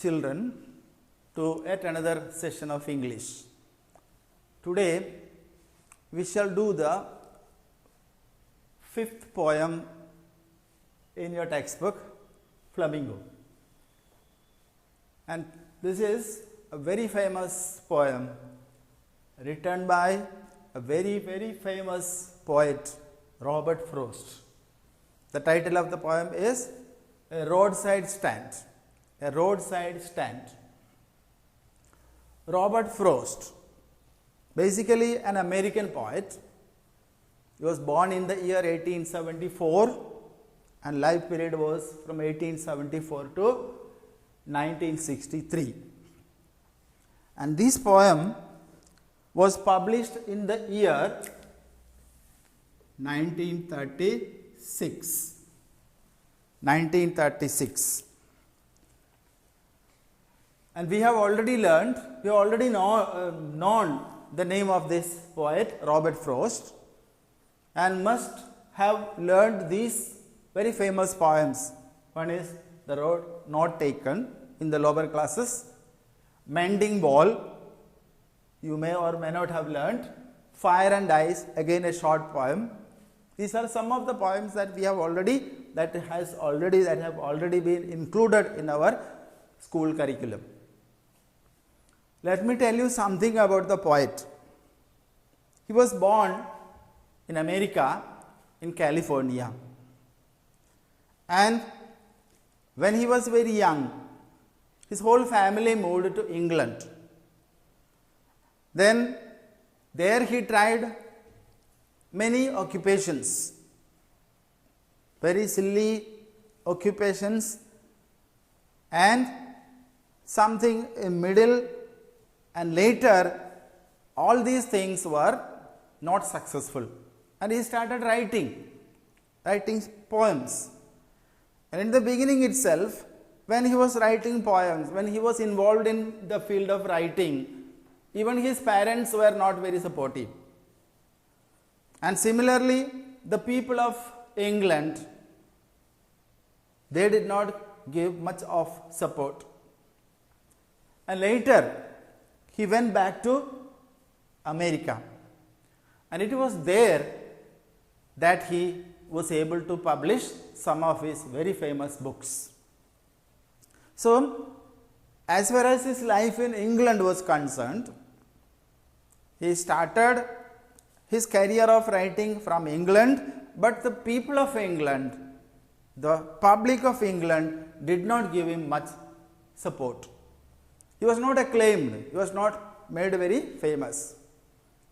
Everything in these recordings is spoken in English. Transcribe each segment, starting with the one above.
children to yet another session of English. Today we shall do the fifth poem in your textbook, Flamingo. And this is a very famous poem written by a very famous poet, Robert Frost. The title of the poem is A Roadside Stand. A Roadside Stand. Robert Frost, basically an American poet. He was born in the year 1874 and life period was from 1874 to 1963. And this poem was published in the year 1936. 1936. And we have already learned, we have already known the name of this poet, Robert Frost, and must have learned these very famous poems. One is The Road Not Taken in the lower classes, Mending Ball, you may or may not have learned, Fire and Ice, again a short poem. These are some of the poems that we have already, that have already been included in our school curriculum. Let me tell you something about the poet. He was born in America, in California, and when he was very young, his whole family moved to England. Then there he tried many occupations, very silly occupations, and something in middle, and later all these things were not successful, and he started writing poems. And in the beginning itself, when he was writing poems, when he was involved in the field of writing, even his parents were not very supportive. And similarly, the people of England, they did not give much of support. And later, he went back to America, and it was there that he was able to publish some of his very famous books. So, as far as his life in England was concerned, he started his career of writing from England, but the people of England, the public of England did not give him much support. He was not acclaimed, he was not made very famous.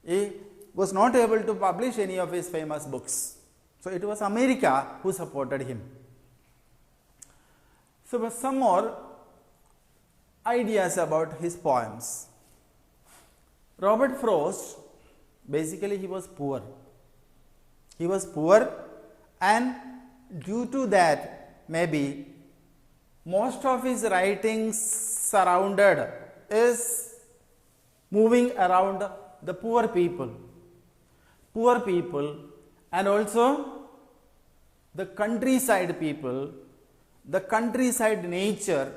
He was not able to publish any of his famous books. So, it was America who supported him. So, some more ideas about his poems. Robert Frost, basically he was poor. He was poor, and due to that, maybe most of his writings is moving around the poor people, and also the countryside people, the countryside nature.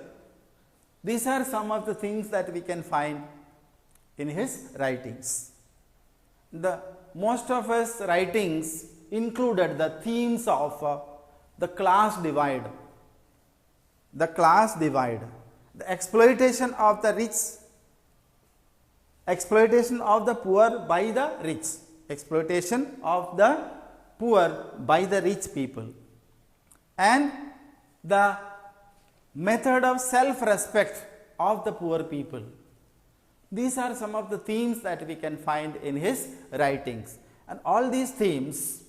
These are some of the things that we can find in his writings. Most of his writings included the themes of the class divide, the exploitation of the rich, exploitation of the poor by the rich, exploitation of the poor by the rich people, and the method of self-respect of the poor people. These are some of the themes that we can find in his writings, and all these themes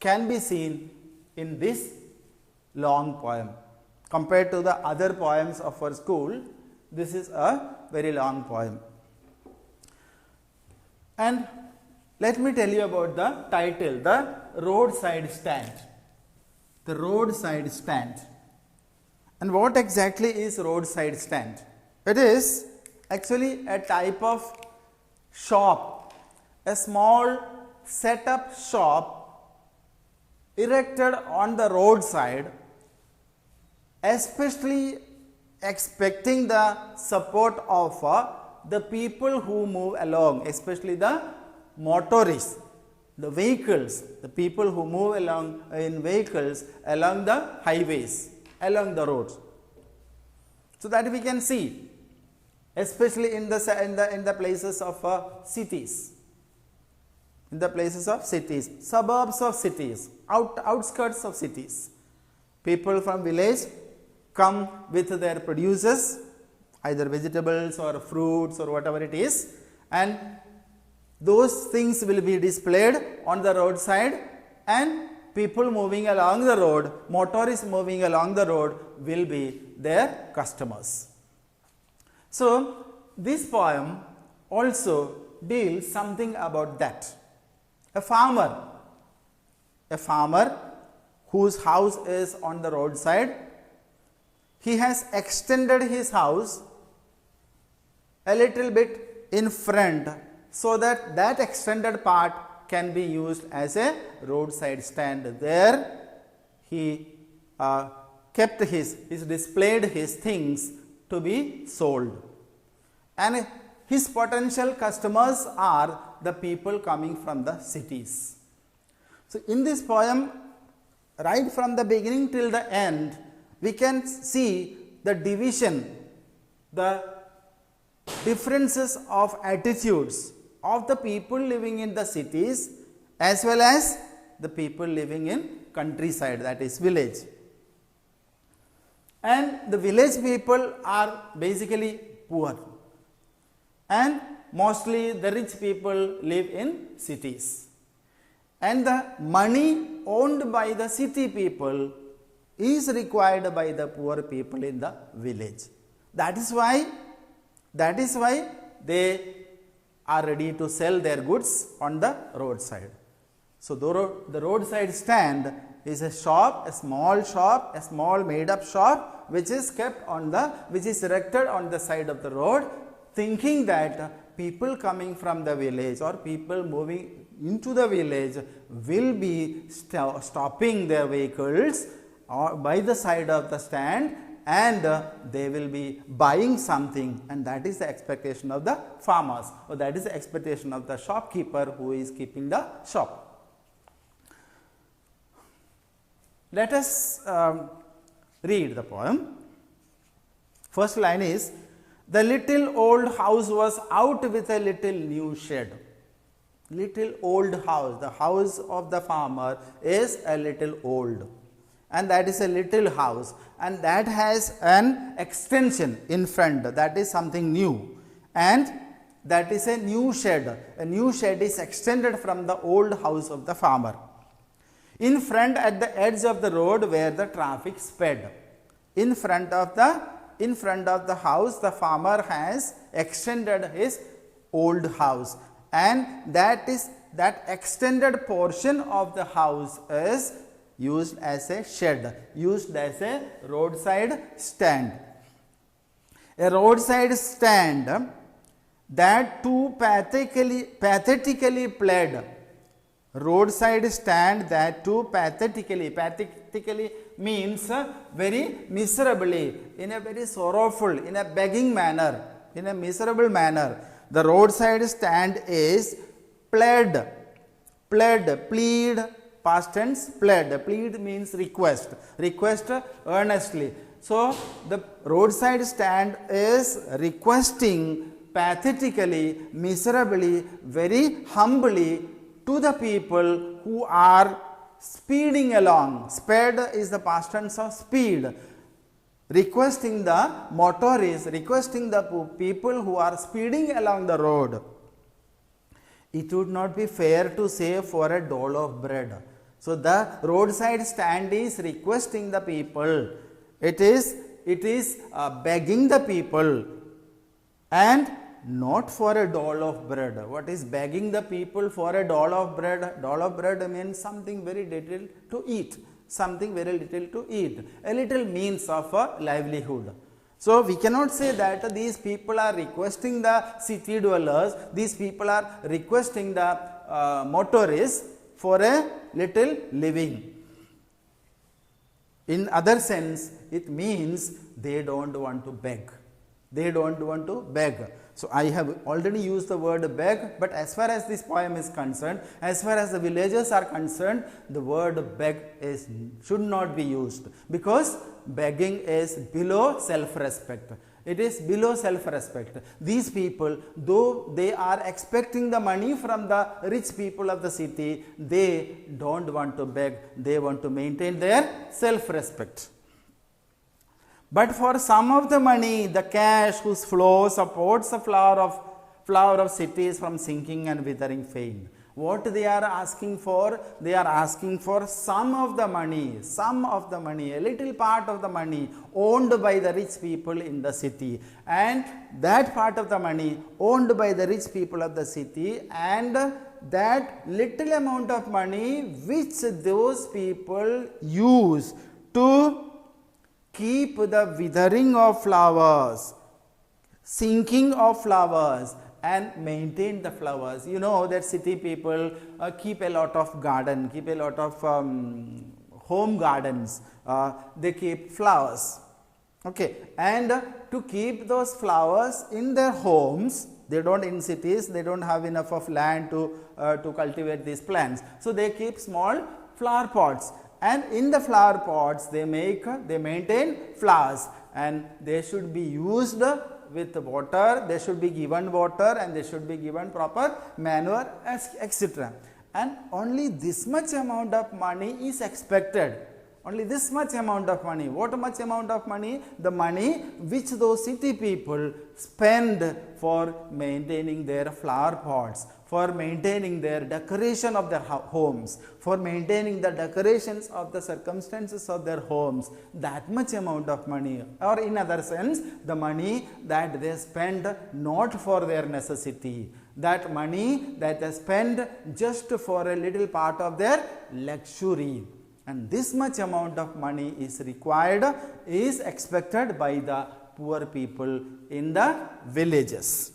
can be seen in this long poem. Compared to the other poems of our school, this is a very long poem. And let me tell you about the title, The Roadside Stand. The Roadside Stand. And what exactly is roadside stand? It is actually a type of shop, a small set up shop erected on the roadside, especially expecting the support of the people who move along, especially the motorists, the vehicles, the people who move along in vehicles along the highways, along the roads. So that we can see, especially in the places of cities, in the places of cities, suburbs of cities, outskirts of cities. People from village come with their produces, either vegetables or fruits or whatever it is, and those things will be displayed on the roadside, and people moving along the road, motorists moving along the road will be their customers. So, this poem also deals something about that. A farmer whose house is on the roadside, he has extended his house a little bit in front, so that that extended part can be used as a roadside stand. There he displayed his things to be sold, and his potential customers are the people coming from the cities. So, in this poem, right from the beginning till the end, we can see the division, the differences of attitudes of the people living in the cities as well as the people living in countryside, that is village. And the village people are basically poor, and mostly the rich people live in cities, and the money owned by the city people is required by the poor people in the village. That is why they are ready to sell their goods on the roadside. So, the roadside stand is a shop, a small made up shop which is erected on the side of the road, thinking that people coming from the village or people moving into the village will be stopping their vehicles by the side of the stand, and they will be buying something, and that is the expectation of the farmers, or that is the expectation of the shopkeeper who is keeping the shop. Let us read the poem. First line is, the little old house was out with a little new shed. Little old house, the house of the farmer is a little old, and that is a little house, and that has an extension in front, that is something new, and that is a new shed. A new shed is extended from the old house of the farmer. In front, at the edge of the road where the traffic sped. In front of the house, the farmer has extended his old house, and that extended portion of the house is used as a shed, used as a roadside stand. A roadside stand that too pathetically pled. Roadside stand that too pathetically means very miserably, in a very sorrowful, in a begging manner, in a miserable manner. The roadside stand is plead, plead, past tense, plead means request earnestly. So, the roadside stand is requesting pathetically, miserably, very humbly to the people who are speeding along. Sped is the past tense of speed. Requesting the motorists, requesting the people who are speeding along the road. It would not be fair to say for a dole of bread. So, the roadside stand is requesting the people. It is begging the people, and not for a dole of bread. What is begging the people for a dole of bread? Dole of bread means something very little to eat, something very little to eat, a little means of a livelihood. So, we cannot say that these people are requesting the city dwellers, these people are requesting the motorists for a little living. In other sense, it means they don't want to beg. They don't want to beg. So, I have already used the word beg, but as far as this poem is concerned, as far as the villagers are concerned, the word beg should not be used, because begging is below self-respect. It is below self-respect. These people, though they are expecting the money from the rich people of the city, they don't want to beg, they want to maintain their self-respect. But for some of the money, the cash whose flow supports the flower of cities from sinking and withering fame. What they are asking for? They are asking for some of the money, a little part of the money owned by the rich people in the city, and that part of the money owned by the rich people of the city, and that little amount of money which those people use to keep the withering of flowers, sinking of flowers, and maintain the flowers. You know that city people keep a lot of garden, keep a lot of home gardens, they keep flowers, okay, and to keep those flowers in their homes, they don't, in cities they don't have enough of land to cultivate these plants, so they keep small flower pots, and in the flower pots they maintain flowers, and they should be used with water, they should be given water, and they should be given proper manure, etc. And only this much amount of money is expected. Only this much amount of money. What much amount of money? The money which those city people spend for maintaining their flower pots, for maintaining their decoration of their homes, for maintaining the decorations of the circumstances of their homes, that much amount of money, or in other sense, the money that they spend not for their necessity, that money that they spend just for a little part of their luxury. And this much amount of money is required, is expected by the poor people in the villages.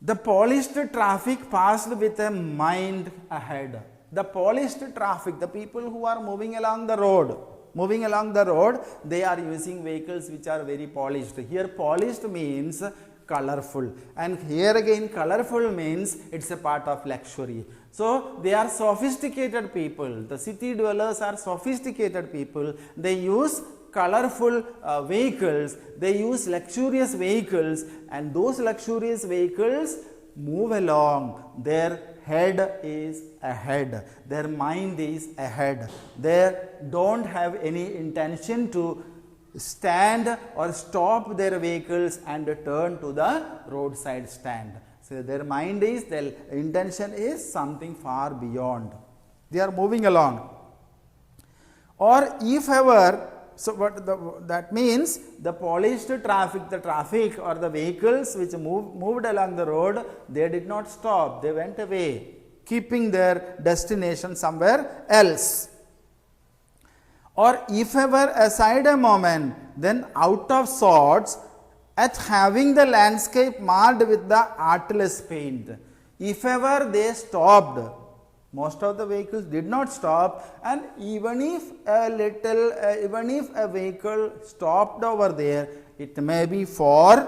The polished traffic passed with a mind ahead. The polished traffic, the people who are moving along the road, they are using vehicles which are very polished. Here polished means colorful, and here again colorful means it is a part of luxury. So, they are sophisticated people, the city dwellers are sophisticated people, they use colorful vehicles, they use luxurious vehicles, and those luxurious vehicles move along, their head is ahead, their mind is ahead, they don't have any intention to stand or stop their vehicles and turn to the roadside stand. So, their mind is, their intention is something far beyond, they are moving along. Or if ever, so that means the polished traffic, the traffic or the vehicles which moved along the road, they did not stop, they went away, keeping their destination somewhere else. Or if ever aside a moment, then out of sorts at having the landscape marred with the artless paint. If ever they stopped, most of the vehicles did not stop, and even if a vehicle stopped over there, it may be for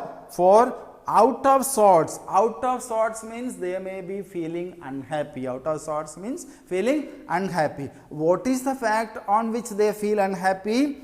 out of sorts. Out of sorts means they may be feeling unhappy. Out of sorts means feeling unhappy. What is the fact on which they feel unhappy?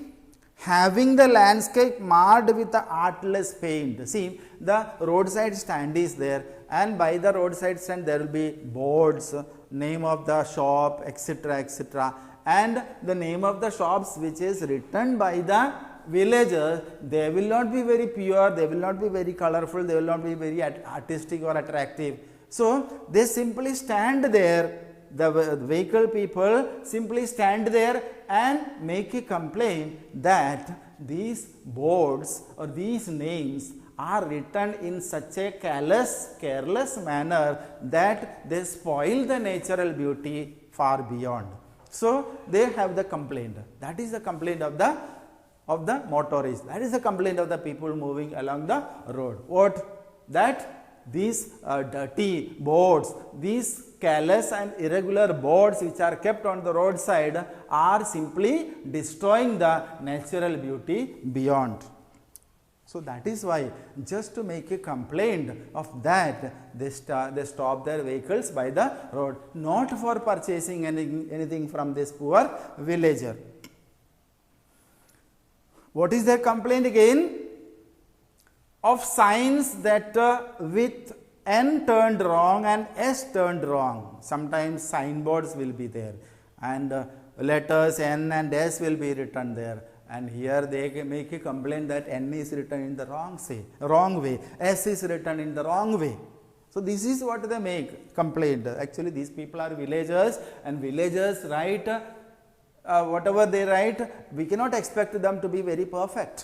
Having the landscape marred with the artless paint. See, the roadside stand is there, and by the roadside stand there will be boards, name of the shop, etc., etc., and the name of the shops which is written by the villagers. They will not be very pure, they will not be very colorful, they will not be very artistic or attractive. So, they simply stand there, the vehicle people simply stand there and make a complaint that these boards or these names are written in such a careless manner that they spoil the natural beauty far beyond. So, they have the complaint. That is the complaint of the motorists. That is the complaint of the people moving along the road. What? That these dirty boards, these careless and irregular boards which are kept on the roadside are simply destroying the natural beauty beyond. So that is why, just to make a complaint of that, they stop their vehicles by the road, not for purchasing anything from this poor villager. What is their complaint again? Of signs that with N turned wrong and S turned wrong. Sometimes signboards will be there, and letters N and S will be written there, and here they make a complaint that N is written in the wrong way, S is written in the wrong way. So this is what they make complaint. Actually these people are villagers, and villagers write whatever they write, we cannot expect them to be very perfect.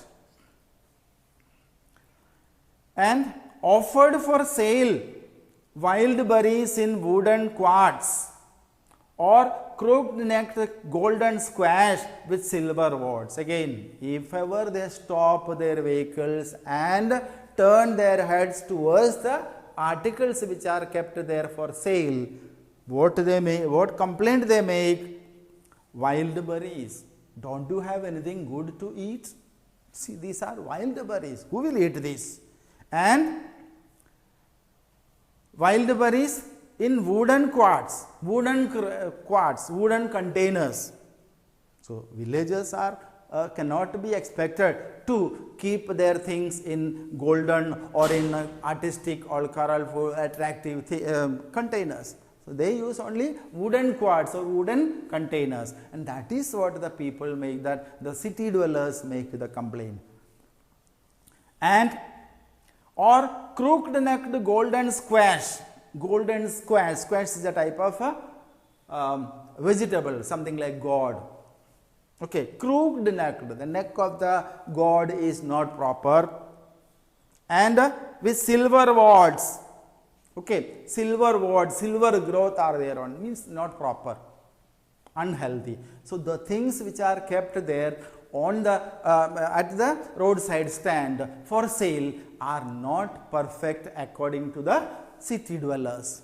And offered for sale wild berries in wooden quarts, or crooked-necked golden squash with silver wards. Again, if ever they stop their vehicles and turn their heads towards the articles which are kept there for sale, what complaint they make? Wild berries. Don't you have anything good to eat? See, these are wild berries. Who will eat this? And wild berries in wooden quarts, wooden containers. So villagers are cannot be expected to keep their things in golden or in artistic or colorful, attractive containers. So they use only wooden quarts or wooden containers, and that is what the people make, that the city dwellers make the complaint. And or crooked necked golden squash. Golden squash is a type of vegetable, something like gourd. Okay, crooked necked, the neck of the gourd is not proper, and with silver wards. Okay, silver wards, silver growth are there on, means not proper, unhealthy. So the things which are kept there on the at the roadside stand for sale are not perfect according to the city dwellers.